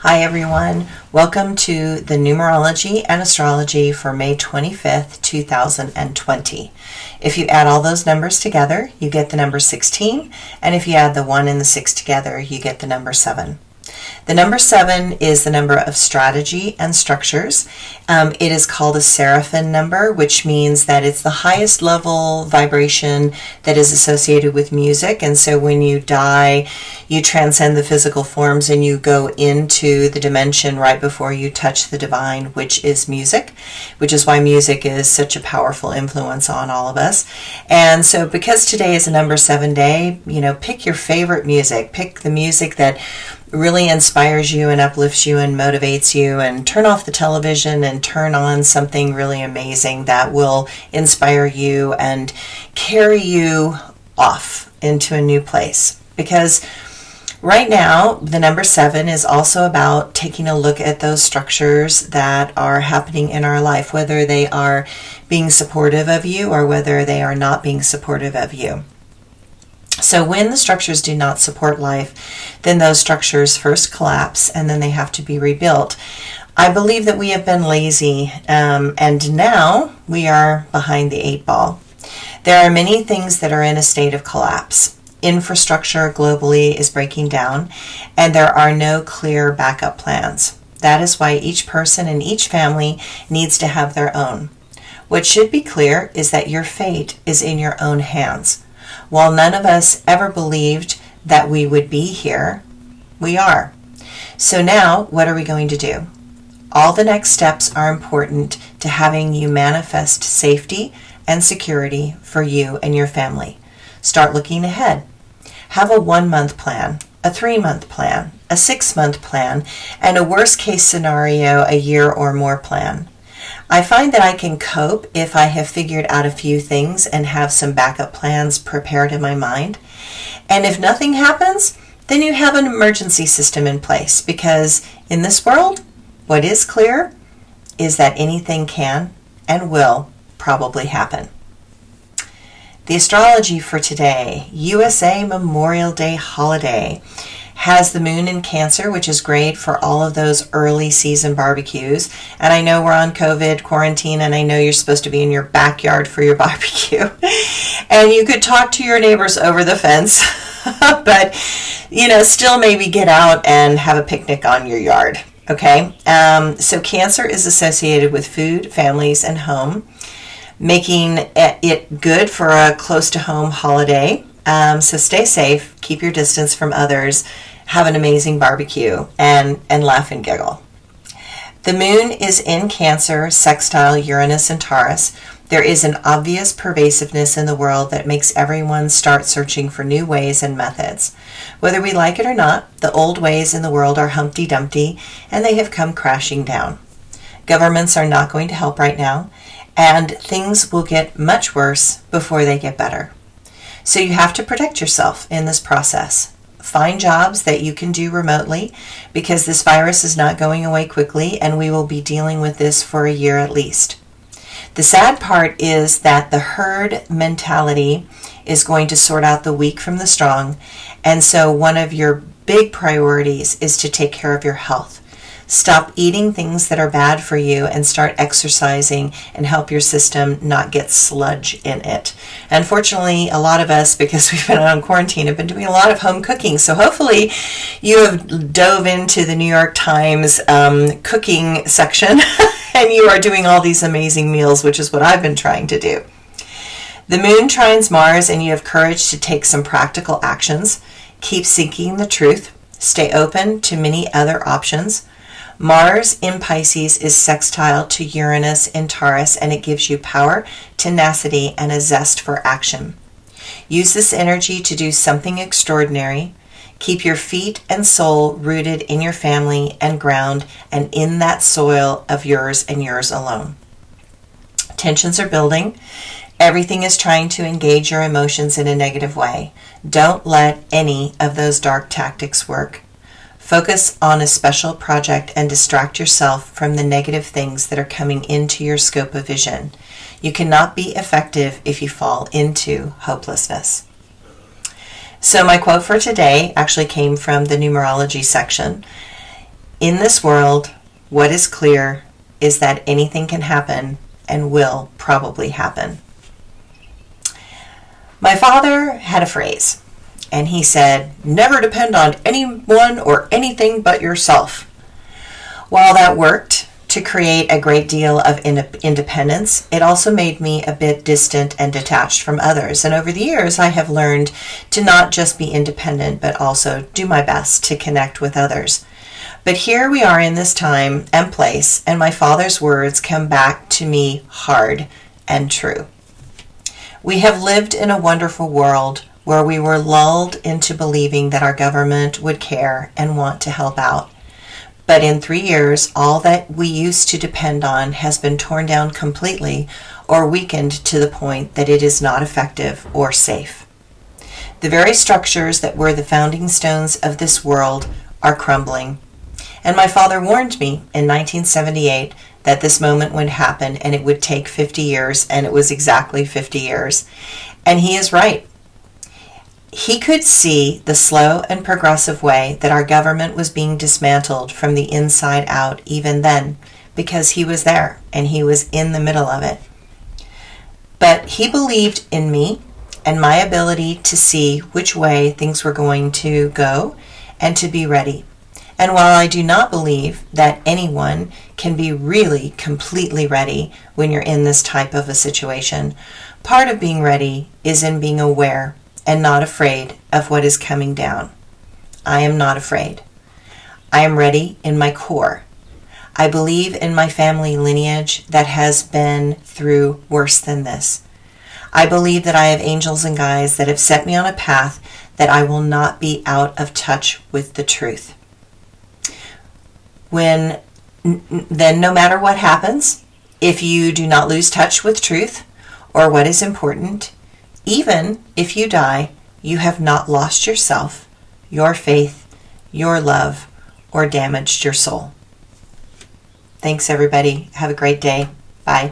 Hi everyone, welcome to the Numerology and Astrology for May 25th, 2020. If you add all those numbers together, you get the number 16, and if you add the 1 and the 6 together, you get the number 7. The number 7 is the number of strategy and structures. It is called a seraphim number, which means that it's the highest level vibration that is associated with music. And so when you die, you transcend the physical forms and you go into the dimension right before you touch the divine, which is music, which is why music is such a powerful influence on all of us. And so because today is a number 7 day, pick your favorite music. Pick the music that really inspires you and uplifts you and motivates you, and turn off the television and turn on something really amazing that will inspire you and carry you off into a new place. Because right now, the number 7 is also about taking a look at those structures that are happening in our life, whether they are being supportive of you or whether they are not being supportive of you. So when the structures do not support life, then those structures first collapse and then they have to be rebuilt. I believe that we have been lazy and now we are behind the 8 ball. There are many things that are in a state of collapse. Infrastructure globally is breaking down and there are no clear backup plans. That is why each person and each family needs to have their own. What should be clear is that your fate is in your own hands. While none of us ever believed that we would be here, we are. So now, what are we going to do? All the next steps are important to having you manifest safety and security for you and your family. Start looking ahead. Have a 1-month plan, a 3-month plan, a 6-month plan, and a worst-case scenario, a year or more plan. I find that I can cope if I have figured out a few things and have some backup plans prepared in my mind. And if nothing happens, then you have an emergency system in place, because in this world, what is clear is that anything can and will probably happen. The astrology for today, USA Memorial Day holiday, has the moon in Cancer, which is great for all of those early season barbecues. And I know we're on COVID quarantine, and I know you're supposed to be in your backyard for your barbecue. And you could talk to your neighbors over the fence, but, still maybe get out and have a picnic on your yard, okay? So Cancer is associated with food, families, and home, making it good for a close-to-home holiday. So stay safe, keep your distance from others, have an amazing barbecue, and laugh and giggle. The moon is in Cancer, sextile Uranus and Taurus. There is an obvious pervasiveness in the world that makes everyone start searching for new ways and methods. Whether we like it or not, the old ways in the world are Humpty Dumpty, and they have come crashing down. Governments are not going to help right now, and things will get much worse before they get better. So you have to protect yourself in this process. Find jobs that you can do remotely, because this virus is not going away quickly and we will be dealing with this for a year at least. The sad part is that the herd mentality is going to sort out the weak from the strong, and so one of your big priorities is to take care of your health. Stop eating things that are bad for you and start exercising and help your system not get sludge in it. Unfortunately, a lot of us, because we've been on quarantine, have been doing a lot of home cooking. So hopefully you have dove into the New York Times cooking section and you are doing all these amazing meals, which is what I've been trying to do. The moon trines Mars and you have courage to take some practical actions. Keep seeking the truth. Stay open to many other options. Mars in Pisces is sextile to Uranus in Taurus, and it gives you power, tenacity, and a zest for action. Use this energy to do something extraordinary. Keep your feet and soul rooted in your family and ground and in that soil of yours and yours alone. Tensions are building. Everything is trying to engage your emotions in a negative way. Don't let any of those dark tactics work. Focus on a special project and distract yourself from the negative things that are coming into your scope of vision. You cannot be effective if you fall into hopelessness. So my quote for today actually came from the numerology section. In this world, what is clear is that anything can happen and will probably happen. My father had a phrase, and he said, "Never depend on anyone or anything but yourself." While that worked to create a great deal of independence, it also made me a bit distant and detached from others. And over the years, I have learned to not just be independent, but also do my best to connect with others. But here we are in this time and place, and my father's words come back to me hard and true. We have lived in a wonderful world where we were lulled into believing that our government would care and want to help out. But in 3 years, all that we used to depend on has been torn down completely or weakened to the point that it is not effective or safe. The very structures that were the founding stones of this world are crumbling. And my father warned me in 1978 that this moment would happen and it would take 50 years, and it was exactly 50 years. And he is right. He could see the slow and progressive way that our government was being dismantled from the inside out even then, because he was there and he was in the middle of it. But he believed in me and my ability to see which way things were going to go and to be ready. And while I do not believe that anyone can be really completely ready when you're in this type of a situation, part of being ready is in being aware and not afraid of what is coming down. I am not afraid. I am ready in my core. I believe in my family lineage that has been through worse than this. I believe that I have angels and guides that have set me on a path that I will not be out of touch with the truth. Then no matter what happens, if you do not lose touch with truth or what is important, even if you die, you have not lost yourself, your faith, your love, or damaged your soul. Thanks, everybody. Have a great day. Bye.